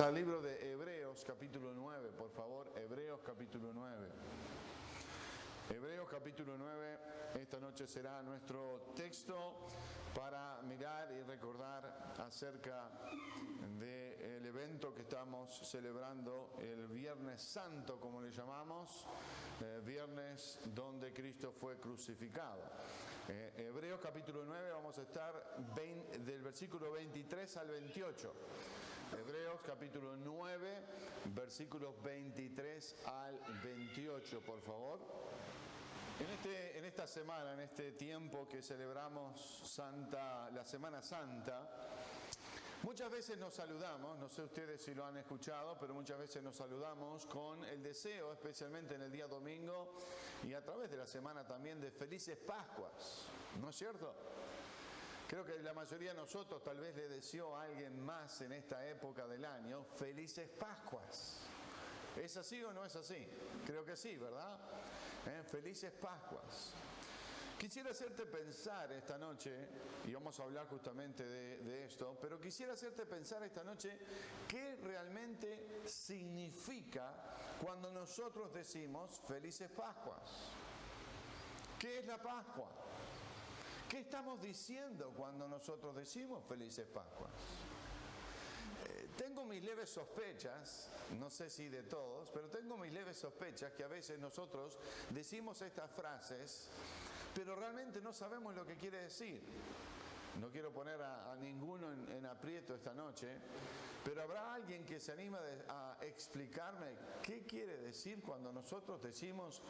Al libro de Hebreos capítulo 9, por favor, Hebreos capítulo 9. Hebreos capítulo 9, esta noche será nuestro texto para mirar y recordar acerca del evento que estamos celebrando el Viernes Santo, como le llamamos, viernes donde Cristo fue crucificado. Hebreos capítulo 9, vamos a estar del versículo 23 al 28. Hebreos capítulo 9, versículos 23 al 28, por favor. En esta semana, en este tiempo que celebramos la Semana Santa, muchas veces nos saludamos, no sé ustedes si lo han escuchado, pero muchas veces nos saludamos con el deseo, especialmente en el día domingo y a través de la semana también, de felices Pascuas, ¿no es cierto? Creo que la mayoría de nosotros tal vez le deseó a alguien más en esta época del año felices Pascuas. ¿Es así o no es así? Creo que sí, ¿verdad? Felices Pascuas. Quisiera hacerte pensar esta noche, y vamos a hablar justamente de esto, pero quisiera hacerte pensar esta noche qué realmente significa cuando nosotros decimos felices Pascuas. ¿Qué es la Pascua? ¿Qué estamos diciendo cuando nosotros decimos felices Pascuas? Tengo mis leves sospechas, no sé si de todos, pero tengo mis leves sospechas que a veces nosotros decimos estas frases, pero realmente no sabemos lo que quiere decir. No quiero poner a ninguno en aprieto esta noche, pero habrá alguien que se anima a explicarme qué quiere decir cuando nosotros decimos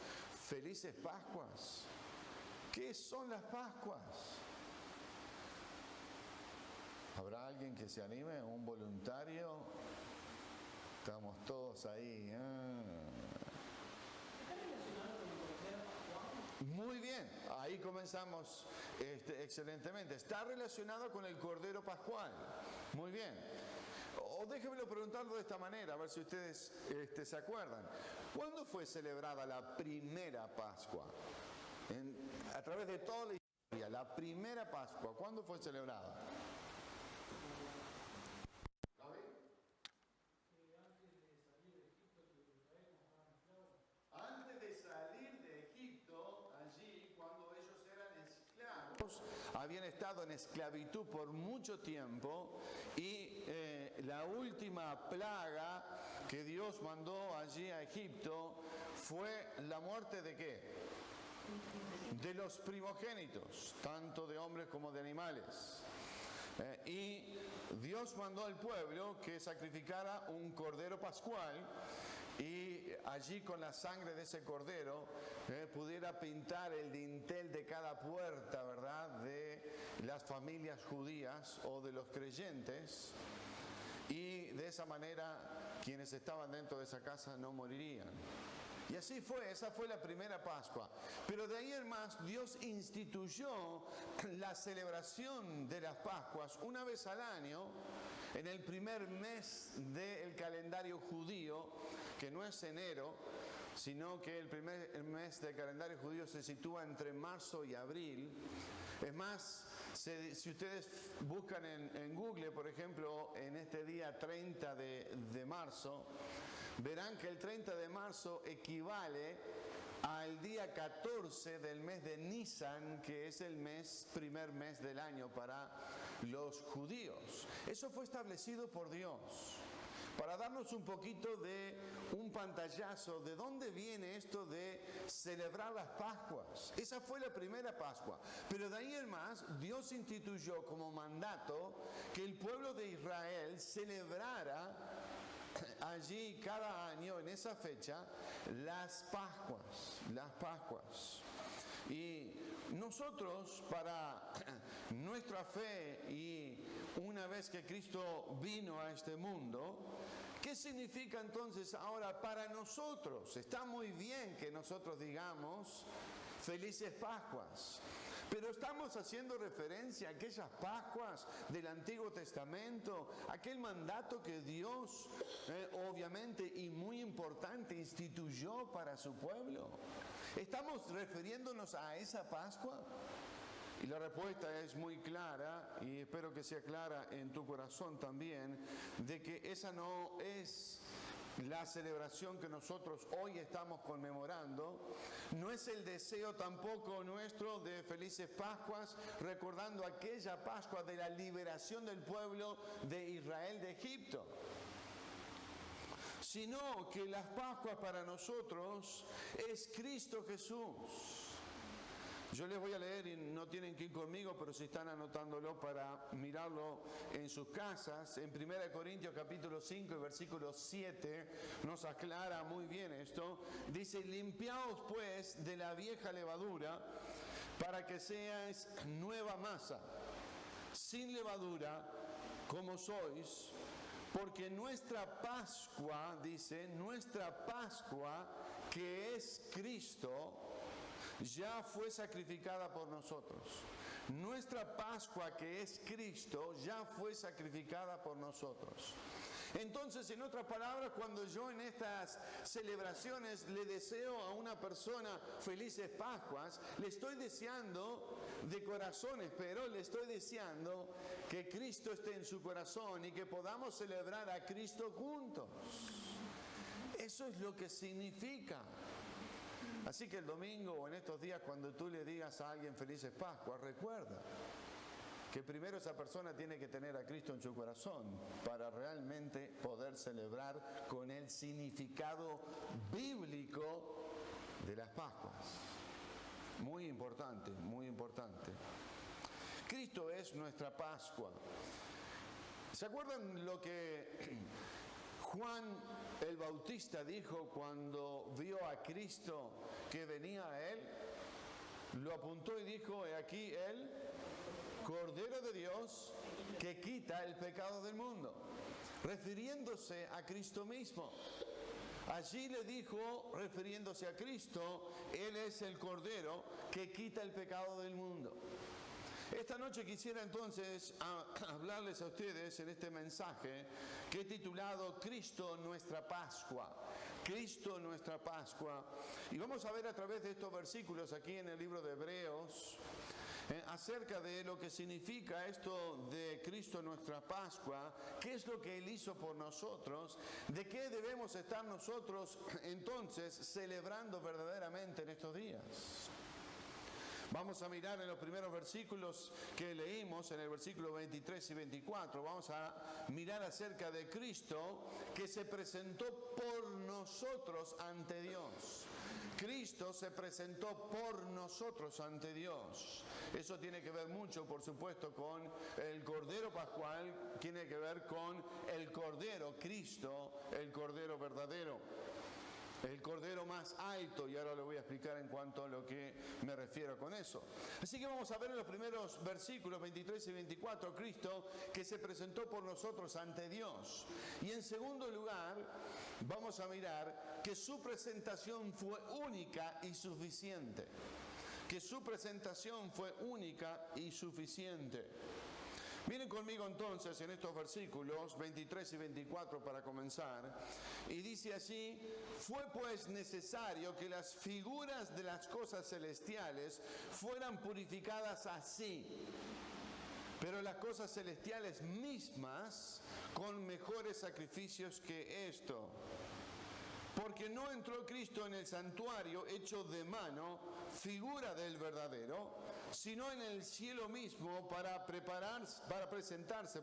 felices Pascuas. ¿Qué son las Pascuas? ¿Habrá alguien que se anime? ¿Un voluntario? Estamos todos ahí. Muy bien, ahí comenzamos excelentemente. Está relacionado con el Cordero Pascual. Muy bien. O déjenmelo preguntarlo de esta manera, a ver si ustedes se acuerdan. ¿Cuándo fue celebrada la primera Pascua? A través de toda la historia, la primera Pascua, ¿cuándo fue celebrada? Antes de salir de Egipto, allí, cuando ellos eran esclavos, habían estado en esclavitud por mucho tiempo y la última plaga que Dios mandó allí a Egipto fue la muerte ¿de qué? De los primogénitos, tanto de hombres como de animales. Y Dios mandó al pueblo que sacrificara un cordero pascual y allí con la sangre de ese cordero pudiera pintar el dintel de cada puerta, ¿verdad?, de las familias judías o de los creyentes, y de esa manera quienes estaban dentro de esa casa no morirían. Y así fue, esa fue la primera Pascua. Pero de ahí en más, Dios instituyó la celebración de las Pascuas una vez al año, en el primer mes del calendario judío, que no es enero, sino que el primer mes del calendario judío se sitúa entre marzo y abril. Es más, si ustedes buscan en Google, por ejemplo, en este día 30 de marzo, verán que el 30 de marzo equivale al día 14 del mes de Nisan, que es el primer mes del año para los judíos. Eso fue establecido por Dios, para darnos un poquito de un pantallazo de dónde viene esto de celebrar las Pascuas. Esa fue la primera Pascua. Pero de ahí en más, Dios instituyó como mandato que el pueblo de Israel celebrara allí cada año, en esa fecha, las Pascuas. Y nosotros, para nuestra fe y una vez que Cristo vino a este mundo, ¿qué significa entonces ahora para nosotros? Está muy bien que nosotros digamos felices Pascuas, pero estamos haciendo referencia a aquellas Pascuas del Antiguo Testamento, aquel mandato que Dios, obviamente y muy importante, instituyó para su pueblo. ¿Estamos refiriéndonos a esa Pascua? Y la respuesta es muy clara, y espero que sea clara en tu corazón también, de que esa no es la celebración que nosotros hoy estamos conmemorando. No es el deseo tampoco nuestro de felices Pascuas, recordando aquella Pascua de la liberación del pueblo de Israel de Egipto, sino que las Pascuas para nosotros es Cristo Jesús. Yo les voy a leer, y no tienen que ir conmigo, pero si están anotándolo para mirarlo en sus casas, en 1 Corintios capítulo 5, versículo 7, nos aclara muy bien esto. Dice: limpiaos pues de la vieja levadura, para que seáis nueva masa, sin levadura, como sois, porque nuestra Pascua, dice, nuestra Pascua, que es Cristo, ya fue sacrificada por nosotros. Nuestra Pascua, que es Cristo, ya fue sacrificada por nosotros. Entonces, en otras palabras, cuando yo en estas celebraciones le deseo a una persona felices Pascuas, le estoy deseando de corazón, pero le estoy deseando que Cristo esté en su corazón y que podamos celebrar a Cristo juntos. Eso es lo que significa. Así que el domingo o en estos días, cuando tú le digas a alguien felices Pascuas, recuerda que primero esa persona tiene que tener a Cristo en su corazón para realmente poder celebrar con el significado bíblico de las Pascuas. Muy importante, muy importante. Cristo es nuestra Pascua. ¿Se acuerdan lo que Juan el Bautista dijo cuando vio a Cristo que venía a él? Lo apuntó y dijo: he aquí el Cordero de Dios que quita el pecado del mundo, refiriéndose a Cristo mismo. Allí le dijo, refiriéndose a Cristo, Él es el Cordero que quita el pecado del mundo. Esta noche quisiera entonces hablarles a ustedes en este mensaje que he titulado Cristo nuestra Pascua. Cristo nuestra Pascua. Y vamos a ver a través de estos versículos aquí en el libro de Hebreos acerca de lo que significa esto de Cristo nuestra Pascua, qué es lo que Él hizo por nosotros, de qué debemos estar nosotros entonces celebrando verdaderamente en estos días. Vamos a mirar en los primeros versículos que leímos, en el versículo 23 y 24, vamos a mirar acerca de Cristo que se presentó por nosotros ante Dios. Cristo se presentó por nosotros ante Dios. Eso tiene que ver mucho, por supuesto, con el Cordero Pascual, tiene que ver con el Cordero Cristo, el Cordero verdadero. El Cordero más alto, y ahora lo voy a explicar en cuanto a lo que me refiero con eso. Así que vamos a ver en los primeros versículos 23 y 24, Cristo que se presentó por nosotros ante Dios. Y en segundo lugar, vamos a mirar que su presentación fue única y suficiente. Que su presentación fue única y suficiente. Miren conmigo entonces en estos versículos 23 y 24 para comenzar, y dice así: fue pues necesario que las figuras de las cosas celestiales fueran purificadas así, pero las cosas celestiales mismas con mejores sacrificios que esto. Porque no entró Cristo en el santuario hecho de mano, figura del verdadero, sino en el cielo mismo para presentarse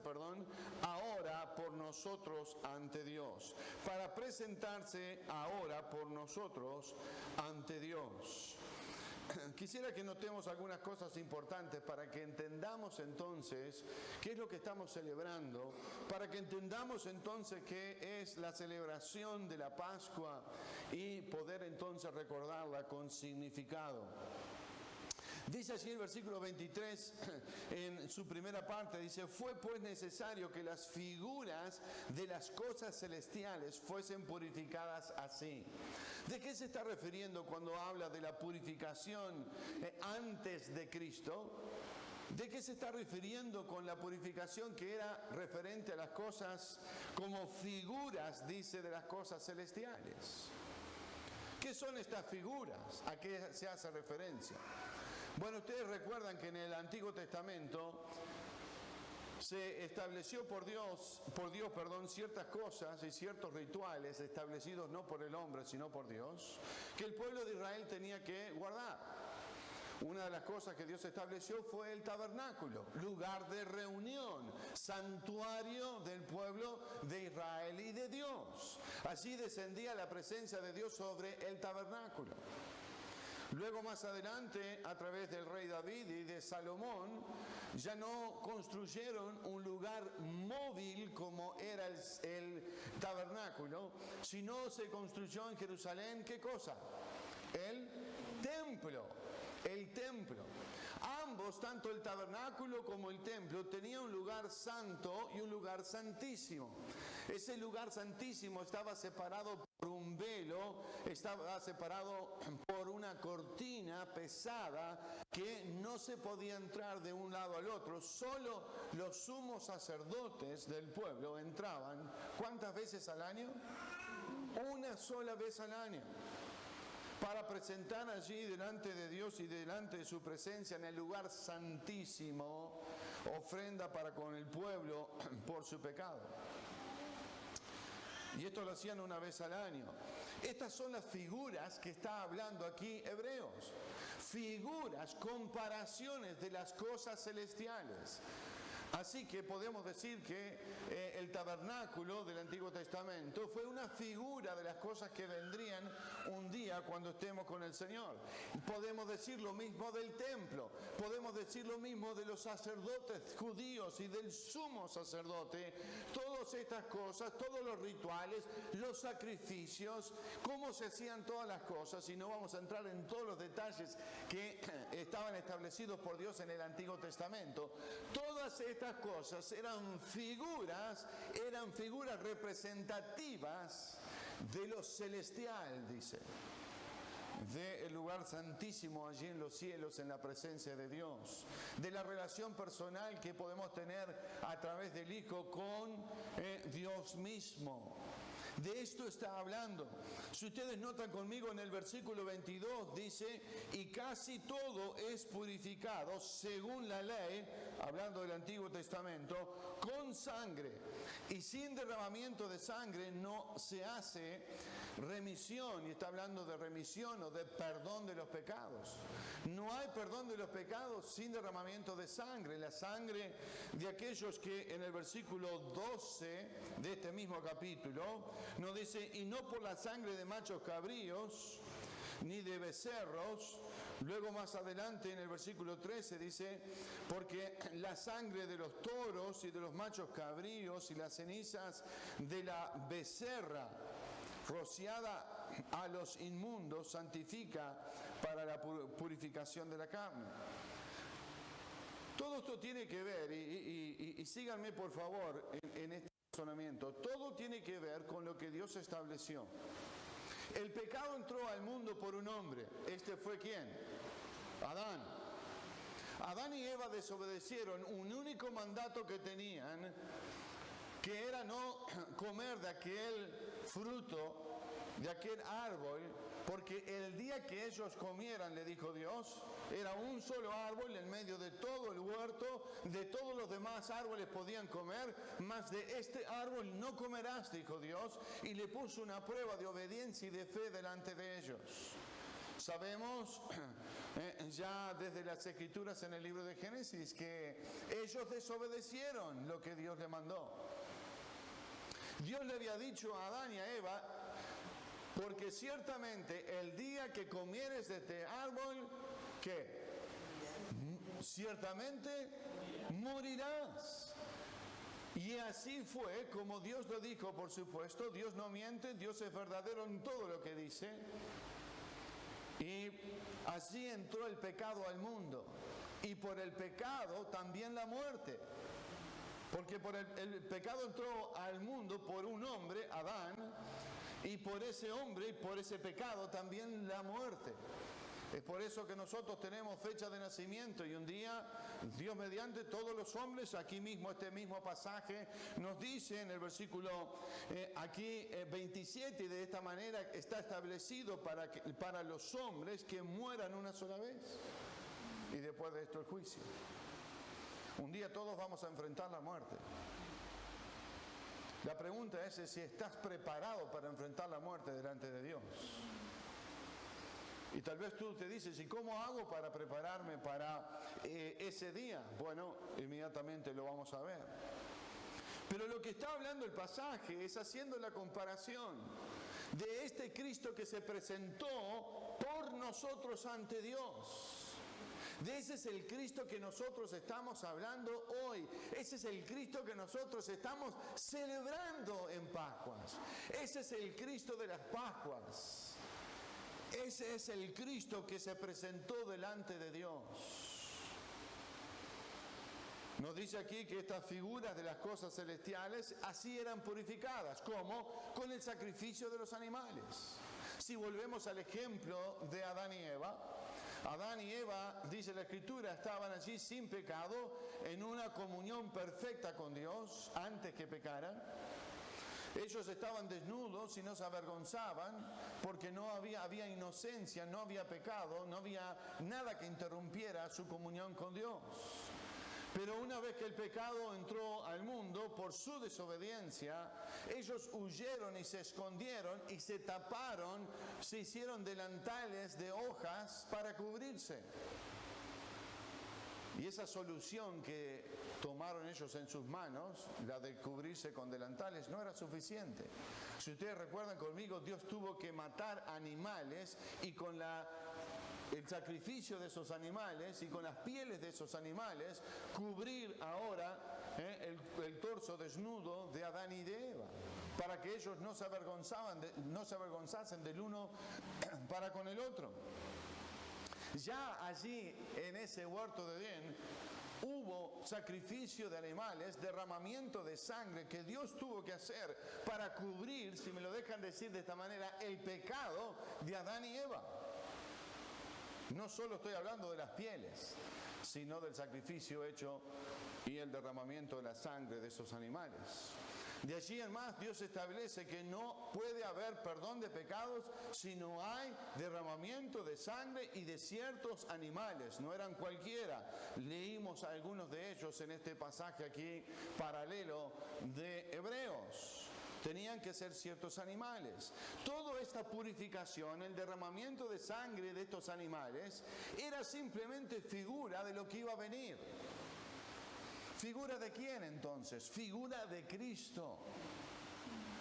ahora por nosotros ante Dios. Para presentarse ahora por nosotros ante Dios. Quisiera que notemos algunas cosas importantes para que entendamos entonces qué es lo que estamos celebrando, para que entendamos entonces qué es la celebración de la Pascua y poder entonces recordarla con significado. Dice así el versículo 23, en su primera parte, dice: fue pues necesario que las figuras de las cosas celestiales fuesen purificadas así. ¿De qué se está refiriendo cuando habla de la purificación antes de Cristo? ¿De qué se está refiriendo con la purificación que era referente a las cosas como figuras, dice, de las cosas celestiales? ¿Qué son estas figuras? ¿A qué se hace referencia? Bueno, ustedes recuerdan que en el Antiguo Testamento se estableció por Dios, ciertas cosas y ciertos rituales establecidos no por el hombre, sino por Dios, que el pueblo de Israel tenía que guardar. Una de las cosas que Dios estableció fue el tabernáculo, lugar de reunión, santuario del pueblo de Israel y de Dios. Allí descendía la presencia de Dios sobre el tabernáculo. Luego más adelante, a través del rey David y de Salomón, ya no construyeron un lugar móvil como era el tabernáculo, sino se construyó en Jerusalén, ¿qué cosa? El templo. El templo. Ambos, tanto el tabernáculo como el templo, tenían un lugar santo y un lugar santísimo. Ese lugar santísimo estaba separado por un velo, estaba separado por una cortina pesada que no se podía entrar de un lado al otro. Solo los sumos sacerdotes del pueblo entraban. ¿Cuántas veces al año? Una sola vez al año, para presentar allí delante de Dios y delante de su presencia en el lugar santísimo ofrenda para con el pueblo por su pecado. Y esto lo hacían una vez al año. Estas son las figuras que está hablando aquí Hebreos. Figuras, comparaciones de las cosas celestiales. Así que podemos decir que el tabernáculo del Antiguo Testamento fue una figura de las cosas que vendrían un día cuando estemos con el Señor. Podemos decir lo mismo del templo, podemos decir lo mismo de los sacerdotes judíos y del sumo sacerdote. Todas estas cosas, todos los rituales, los sacrificios, cómo se hacían todas las cosas, y no vamos a entrar en todos los detalles que estaban establecidos por Dios en el Antiguo Testamento. Todas estas cosas eran figuras representativas de lo celestial, dice, del lugar santísimo allí en los cielos, en la presencia de Dios, de la relación personal que podemos tener a través del Hijo con Dios mismo. De esto está hablando. Si ustedes notan conmigo en el versículo 22 dice, y casi todo es purificado según la ley, hablando del Antiguo Testamento, con sangre. Y sin derramamiento de sangre no se hace remisión. Y está hablando de remisión o de perdón de los pecados. No hay perdón de los pecados sin derramamiento de sangre. La sangre de aquellos que en el versículo 12 de este mismo capítulo nos dice, y no por la sangre de machos cabríos, ni de becerros. Luego más adelante en el versículo 13 dice, porque la sangre de los toros y de los machos cabríos y las cenizas de la becerra rociada a los inmundos santifica para la purificación de la carne. Todo esto tiene que ver, y síganme por favor en este razonamiento, todo tiene que ver con lo que Dios estableció. El pecado entró al mundo por un hombre. ¿Este fue quién? Adán. Adán y Eva desobedecieron un único mandato que tenían, que era no comer de aquel fruto, de aquel árbol, porque el día que ellos comieran, le dijo Dios, era un solo árbol en medio de todo el huerto, de todos los demás árboles podían comer, mas de este árbol no comerás, dijo Dios, y le puso una prueba de obediencia y de fe delante de ellos. Sabemos ya desde las Escrituras en el libro de Génesis que ellos desobedecieron lo que Dios le mandó. Dios le había dicho a Adán y a Eva, porque ciertamente el día que comieres de este árbol, ¿qué? Ciertamente morirás. Y así fue como Dios lo dijo, por supuesto. Dios no miente, Dios es verdadero en todo lo que dice. Y así entró el pecado al mundo. Y por el pecado también la muerte. Porque por el pecado entró al mundo por un hombre, Adán, y por ese hombre y por ese pecado también la muerte. Es por eso que nosotros tenemos fecha de nacimiento y un día, Dios mediante, todos los hombres, aquí mismo, este mismo pasaje nos dice en el versículo 27, y de esta manera está establecido para los hombres que mueran una sola vez. y después de esto el juicio. Un día todos vamos a enfrentar la muerte. La pregunta es si estás preparado para enfrentar la muerte delante de Dios. Y tal vez tú te dices, ¿y cómo hago para prepararme para ese día? Bueno, inmediatamente lo vamos a ver. Pero lo que está hablando el pasaje es haciendo la comparación de este Cristo que se presentó por nosotros ante Dios. De ese es el Cristo que nosotros estamos hablando hoy. Ese es el Cristo que nosotros estamos celebrando en Pascuas. Ese es el Cristo de las Pascuas. Ese es el Cristo que se presentó delante de Dios. Nos dice aquí que estas figuras de las cosas celestiales así eran purificadas. ¿Cómo? Con el sacrificio de los animales. Si volvemos al ejemplo de Adán y Eva, dice la Escritura, estaban allí sin pecado, en una comunión perfecta con Dios antes que pecaran. Ellos estaban desnudos y no se avergonzaban porque no había inocencia, no había pecado, no había nada que interrumpiera su comunión con Dios. Pero una vez que el pecado entró al mundo por su desobediencia, ellos huyeron y se escondieron y se taparon, se hicieron delantales de hojas para cubrirse. Y esa solución que tomaron ellos en sus manos, la de cubrirse con delantales, no era suficiente. Si ustedes recuerdan conmigo, Dios tuvo que matar animales y con el sacrificio de esos animales y con las pieles de esos animales, cubrir ahora el torso desnudo de Adán y de Eva, para que ellos no se avergonzasen del uno para con el otro. Ya allí en ese huerto de Edén hubo sacrificio de animales, derramamiento de sangre que Dios tuvo que hacer para cubrir, si me lo dejan decir de esta manera, el pecado de Adán y Eva. No solo estoy hablando de las pieles, sino del sacrificio hecho y el derramamiento de la sangre de esos animales. De allí en más, Dios establece que no puede haber perdón de pecados si no hay derramamiento de sangre y de ciertos animales. No eran cualquiera. Leímos algunos de ellos en este pasaje aquí paralelo de Hebreos. Tenían que ser ciertos animales. Toda esta purificación, el derramamiento de sangre de estos animales, era simplemente figura de lo que iba a venir. ¿Figura de quién entonces? Figura de Cristo.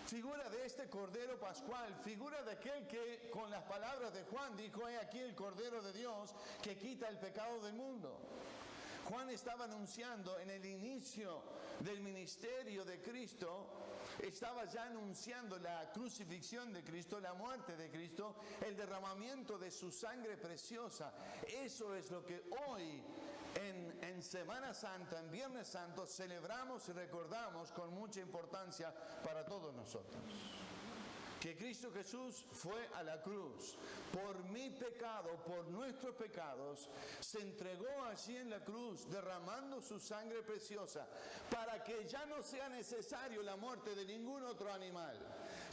Figura de este Cordero Pascual, figura de aquel que con las palabras de Juan dijo, he aquí el Cordero de Dios que quita el pecado del mundo. Juan estaba anunciando en el inicio del ministerio de Cristo, estaba ya anunciando la crucifixión de Cristo, la muerte de Cristo, el derramamiento de su sangre preciosa. Eso es lo que hoy en Semana Santa, en Viernes Santo, celebramos y recordamos con mucha importancia para todos nosotros. Que Cristo Jesús fue a la cruz por mi pecado, por nuestros pecados, se entregó allí en la cruz derramando su sangre preciosa para que ya no sea necesario la muerte de ningún otro animal,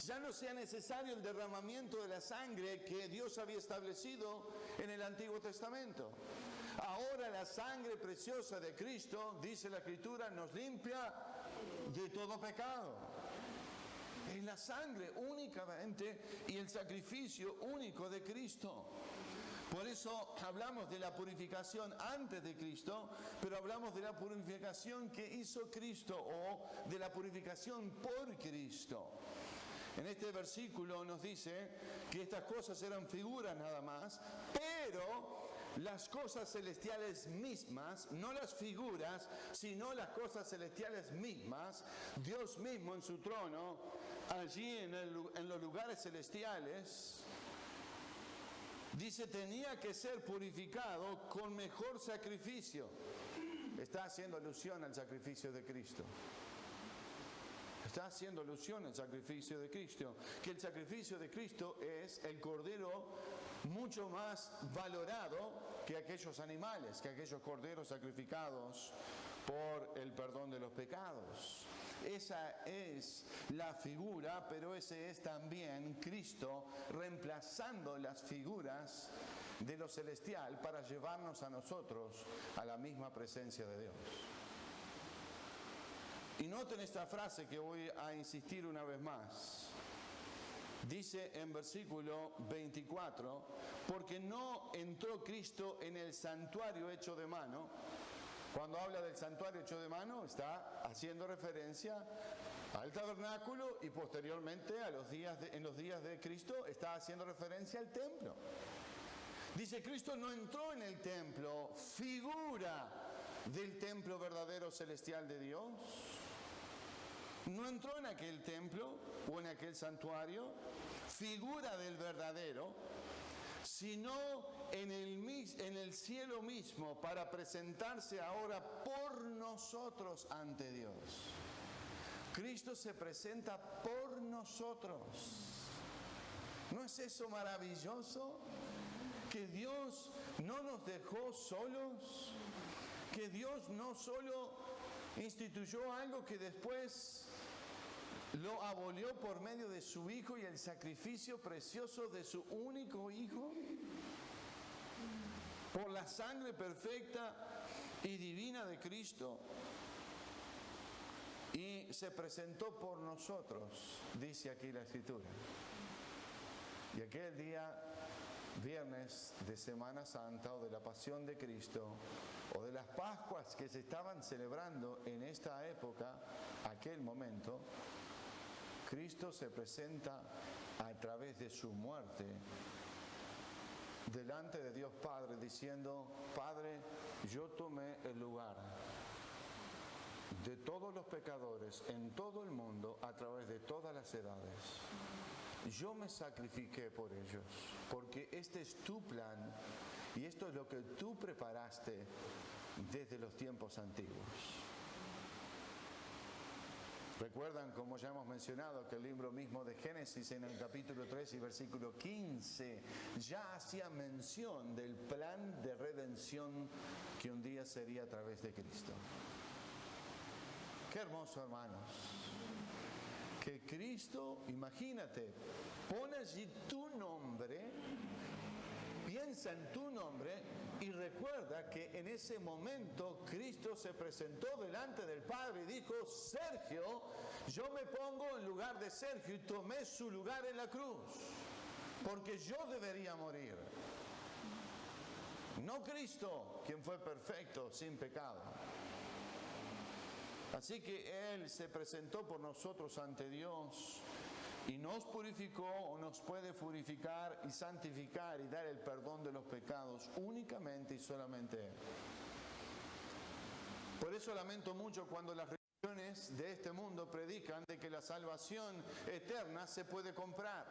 ya no sea necesario el derramamiento de la sangre que Dios había establecido en el Antiguo Testamento. Ahora la sangre preciosa de Cristo, dice la Escritura, nos limpia de todo pecado. Es la sangre únicamente y el sacrificio único de Cristo. Por eso hablamos de la purificación antes de Cristo, pero hablamos de la purificación que hizo Cristo o de la purificación por Cristo. En este versículo nos dice que estas cosas eran figuras nada más, pero las cosas celestiales mismas, no las figuras, sino las cosas celestiales mismas, Dios mismo en su trono, allí en los lugares celestiales, dice, tenía que ser purificado con mejor sacrificio. Está haciendo alusión al sacrificio de Cristo. Está haciendo alusión al sacrificio de Cristo, que el sacrificio de Cristo es el cordero mucho más valorado que aquellos animales, que aquellos corderos sacrificados por el perdón de los pecados. Esa es la figura, pero ese es también Cristo reemplazando las figuras de lo celestial para llevarnos a nosotros a la misma presencia de Dios. Y noten esta frase que voy a insistir una vez más. Dice en versículo 24, porque no entró Cristo en el santuario hecho de mano. Cuando habla del santuario hecho de mano, está haciendo referencia al tabernáculo y posteriormente en los días de Cristo está haciendo referencia al templo. Dice, Cristo no entró en el templo, figura del templo verdadero celestial de Dios. No entró en aquel templo o en aquel santuario, figura del verdadero, sino en el cielo mismo para presentarse ahora por nosotros ante Dios. Cristo se presenta por nosotros. ¿No es eso maravilloso? Que Dios no nos dejó solos, que Dios no solo instituyó algo que después lo abolió por medio de su Hijo y el sacrificio precioso de su único Hijo, por la sangre perfecta y divina de Cristo, y se presentó por nosotros, dice aquí la Escritura. Y aquel día, viernes de Semana Santa o de la Pasión de Cristo, o de las Pascuas que se estaban celebrando en esta época, aquel momento, Cristo se presenta a través de su muerte delante de Dios Padre, diciendo, Padre, yo tomé el lugar de todos los pecadores en todo el mundo a través de todas las edades. Yo me sacrifiqué por ellos, porque este es tu plan y esto es lo que tú preparaste desde los tiempos antiguos. Recuerdan, como ya hemos mencionado, que el libro mismo de Génesis en el capítulo 3 y versículo 15 ya hacía mención del plan de redención que un día sería a través de Cristo. Qué hermoso, hermanos. Que Cristo, imagínate, pone allí tu nombre, piensa en tu nombre y recuerda que en ese momento Cristo se presentó delante del Padre y dijo, Sergio, yo me pongo en lugar de Sergio y tomé su lugar en la cruz, porque yo debería morir. No Cristo, quien fue perfecto, sin pecado. Así que Él se presentó por nosotros ante Dios y nos purificó o nos puede purificar y santificar y dar el perdón de los pecados únicamente y solamente Él. Por eso lamento mucho cuando las religiones de este mundo predican de que la salvación eterna se puede comprar,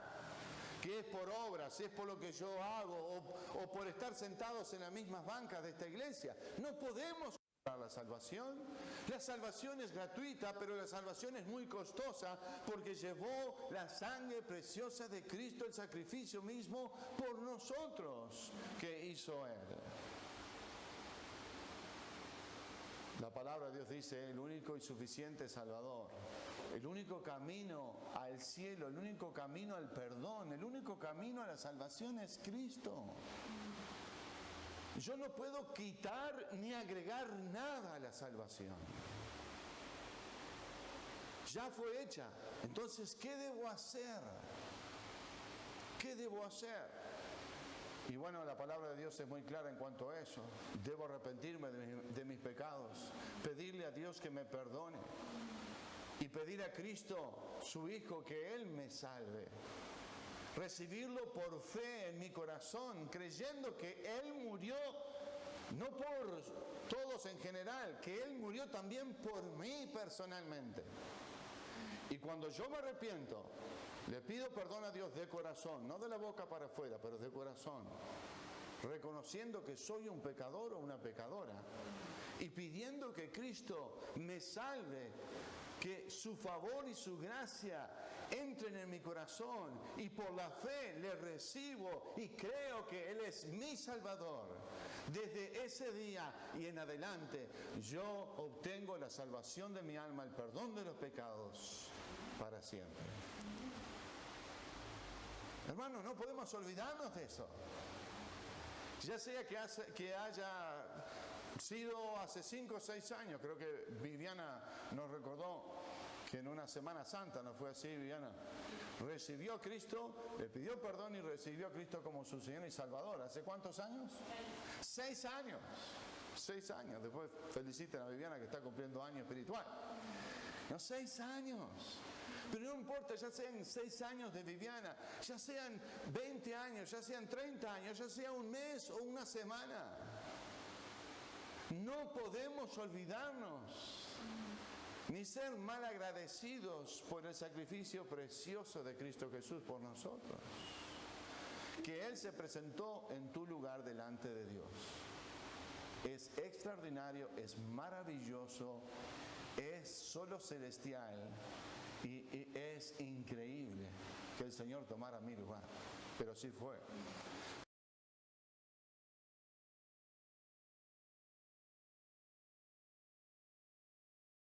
que es por obras, es por lo que yo hago o por estar sentados en las mismas bancas de esta iglesia. No podemos la salvación. La salvación es gratuita, pero la salvación es muy costosa porque llevó la sangre preciosa de Cristo, el sacrificio mismo por nosotros que hizo Él. La palabra de Dios dice, el único y suficiente Salvador, el único camino al cielo, el único camino al perdón, el único camino a la salvación es Cristo. Yo no puedo quitar ni agregar nada a la salvación. Ya fue hecha. Entonces, ¿qué debo hacer? ¿Qué debo hacer? Y bueno, la palabra de Dios es muy clara en cuanto a eso. Debo arrepentirme de mis pecados, pedirle a Dios que me perdone y pedir a Cristo, su Hijo, que Él me salve. Recibirlo por fe en mi corazón, creyendo que Él murió, no por todos en general, que Él murió también por mí personalmente. Y cuando yo me arrepiento, le pido perdón a Dios de corazón, no de la boca para afuera, pero de corazón, reconociendo que soy un pecador o una pecadora, y pidiendo que Cristo me salve, que su favor y su gracia entren en mi corazón y por la fe le recibo y creo que Él es mi Salvador. Desde ese día y en adelante yo obtengo la salvación de mi alma, el perdón de los pecados para siempre. Hermanos, no podemos olvidarnos de eso. Ya sea que haya sido hace 5 o 6 años, creo que Viviana nos recordó que en una Semana Santa, ¿no fue así, Viviana? Recibió a Cristo, le pidió perdón y recibió a Cristo como su Señor y Salvador. ¿Hace cuántos años? 6 años. 6 años. Después feliciten a Viviana que está cumpliendo año espiritual. No, 6 años. Pero no importa, ya sean 6 años de Viviana, ya sean 20 años, ya sean 30 años, ya sea un mes o una semana. No podemos olvidarnos ni ser mal agradecidos por el sacrificio precioso de Cristo Jesús por nosotros. Que Él se presentó en tu lugar delante de Dios. Es extraordinario, es maravilloso, es solo celestial y es increíble que el Señor tomara mi lugar. Pero sí fue.